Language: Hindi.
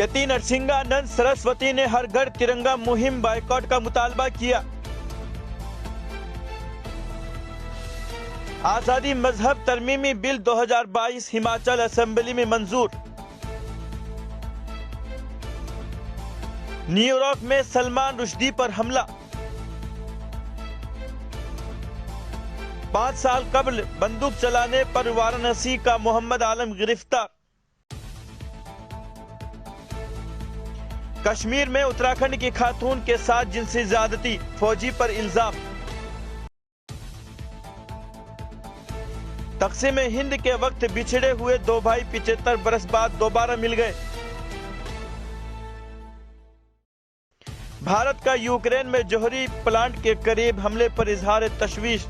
यति नरसिंहानंद सरस्वती ने हर घर तिरंगा मुहिम बायकॉट का मुतालबा किया। आजादी मजहब तरमीमी बिल 2022 हिमाचल असेंबली में मंजूर। न्यूयॉर्क में सलमान रुश्दी पर हमला। 5 साल कबल बंदूक चलाने पर वाराणसी का मोहम्मद आलम गिरफ्तार। कश्मीर में उत्तराखंड की खातून के साथ जिनसी ज्यादती, फौजी पर इल्जाम। तक़सीम हिंद के वक्त बिछड़े हुए दो भाई 75 बरस बाद दोबारा मिल गए। भारत का यूक्रेन में जौहरी प्लांट के करीब हमले पर इजहार तशवीश।